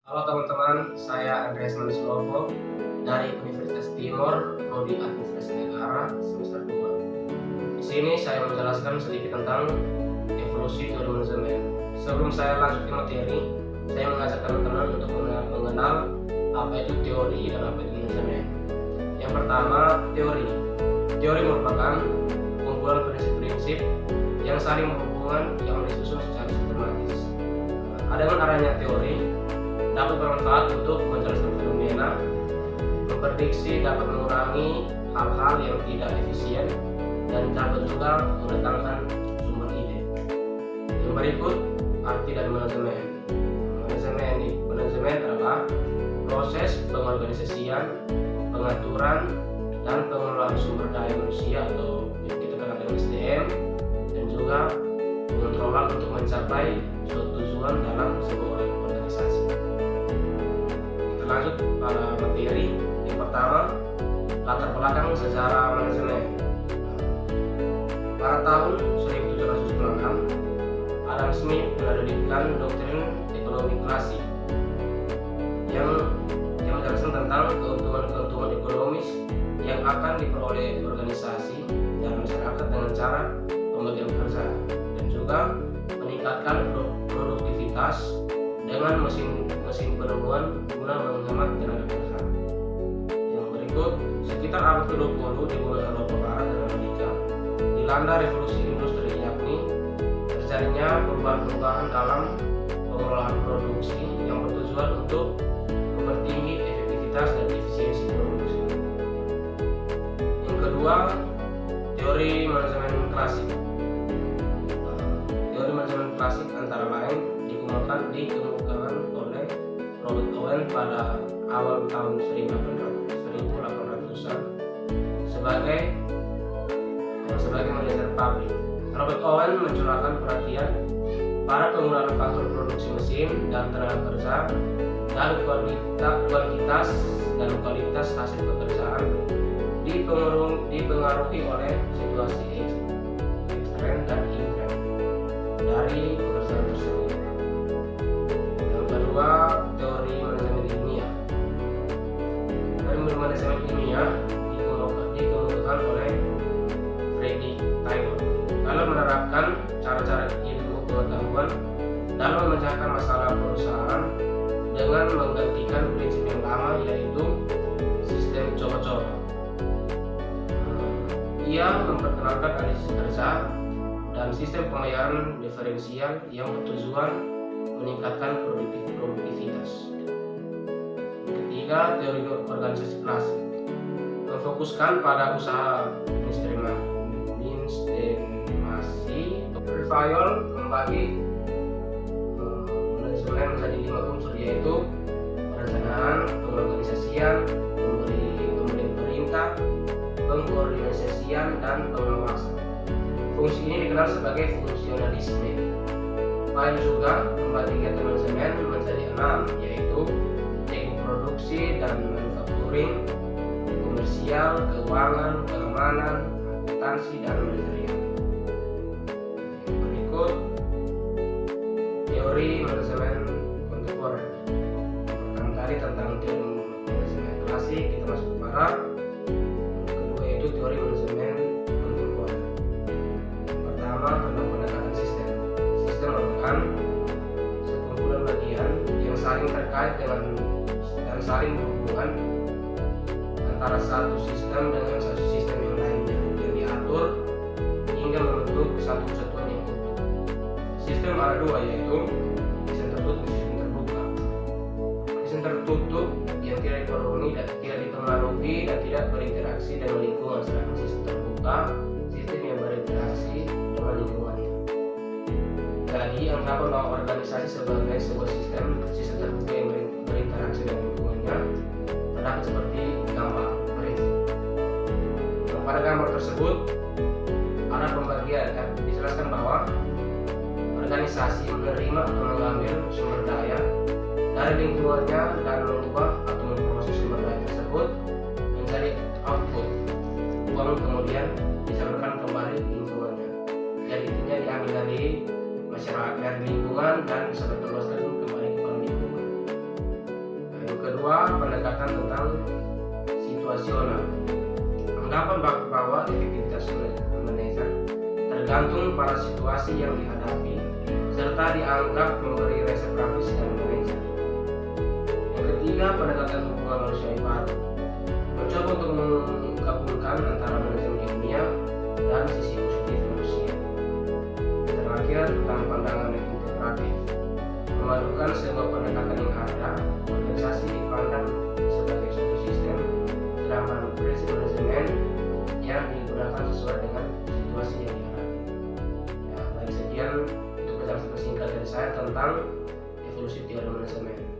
Halo teman-teman, saya Andreas Manislovo dari Universitas Timur, Prodi Administrasi Negara, semester 2. Di sini saya menjelaskan sedikit tentang evolusi teori manajemen. Sebelum saya lanjut ke materi, saya mengajak teman-teman untuk mengenal apa itu teori dan apa itu manajemen. Yang pertama, teori. Teori merupakan kumpulan prinsip-prinsip yang saling berhubungan yang disusun secara sistematis. Adapun arahnya teori dapat bermanfaat untuk menjelaskan fenomena, memprediksi, dapat mengurangi hal-hal yang tidak efisien, dan dapat juga mendatangkan sumber ide. Yang berikut arti dari manajemen. Manajemen adalah proses pengorganisasian, pengaturan, dan pengelolaan sumber daya manusia atau yang kita kenal dengan SDM, dan juga pengontrolan untuk mencapai suatu tujuan dalam sebuah organisasi. Lanjut pada materi. Yang pertama, latar belakang sejarah manajemen. Pada tahun 1796, Adam Smith menerbitkan doktrin ekonomi klasik yang menjelaskan tentang keuntungan-keuntungan ekonomis yang akan diperoleh organisasi dan masyarakat dengan cara pembagian kerja dan juga meningkatkan produktivitas dengan mesin penemuan guna menghemat tenaga kerja. Yang berikut, sekitar abad ke-20 di benua Eropa Barat dan Amerika dilanda revolusi industri, yakni terjadinya perubahan-perubahan dalam pengelolaan produksi yang bertujuan untuk mempertinggi efektivitas dan efisiensi produksi. Yang kedua, teori manajemen klasik. Teori manajemen klasik antara lain dikemukakan oleh Robert Owen pada awal tahun 1800-an sebagai manajer pabrik. Robert Owen mencurahkan perhatian pada penggunaan faktor produksi mesin dan tenaga kerja dan kualitas dan kualitas hasil pekerjaan dipengaruhi oleh situasi ekstrem dan intern dari pekerjaan tersebut. Yang kedua, teori manajemen ilmiah. Teori manajemen ilmiah dikemukakan oleh Friedrich Taylor dalam menerapkan cara-cara ilmu pengetahuan dalam memecahkan masalah perusahaan dengan menggantikan prinsip yang lama, yaitu sistem coba-coba. Ia memperkenalkan analisis kerja dan sistem pembayaran diferensial yang bertujuan meningkatkan produktivitas. Ketiga, teori organisasi klasik memfokuskan pada usaha instimasi. Revival membagi manajemen menjadi 5 unsur, yaitu perencanaan, pengorganisasian, pemberian perintah, pengkoordinasian, dan pengawasan. Fungsi ini dikenal sebagai fungsionalisme. Lain juga membagi kegiatan manajemen menjadi 6, yaitu teknik produksi dan manufacturing, komersial, keuangan, keamanan, akuntansi, dan manajerial. Berikut teori manajemen kontemporer. Pertama tadi tentang teori manajemen klasik, kita masuk ke barat. Kedua yaitu teori manajemen kontemporer. Pertama, tentang pendekatan sistem. Sistem merupakan sekumpulan bagian yang saling terkait dan saling berhubungan antara satu sistem dengan satu sistem yang lainnya, yang diatur hingga membentuk satu kesatuan yang utuh. Sistem ada dua, yaitu sistem tertutup dan sistem terbuka. Sistem tertutup yang tidak dipengaruhi dan tidak berinteraksi dengan lingkungan, sedangkan sistem terbuka sistem yang berinteraksi dengan lingkungannya. Jadi anggaplah bahwa organisasi sebagai sebuah sistem terbuka yang berinteraksi dengan lingkungannya terdapat seperti gambar berikut. Pada gambar tersebut ada pembagian, dijelaskan bahwa organisasi menerima atau mengambil sumber daya dari lingkungannya dan mengubah atau memproses sumber daya tersebut menjadi output. Uang kemudian disalurkan kembali ke lingkungannya. Jadi intinya diambil dari masyarakat, dari lingkungan, dan bisa berteruskan kembali kepada lingkungan. kedua, pendekatan tentang situasional. Anggapan bahwa efektivitas manajer tergantung pada situasi yang dihadapi serta dianggap memberi resep praktis dan manajer. Yang ketiga, pendekatan hubungan manusia baru, mencoba untuk menggabungkan antara manajemen ilmiah dan sisi positif manusia. Yang terakhir, tentang pandangan integratif, memadukan semua pendekatan yang ada. Organisasi dipandang sebagai suatu sistem, sedangkan prinsip manajemen yang digunakan sesuai dengan situasi yang dihadapi. Ya, baik, sekian itu penjelasan singkat dari saya tentang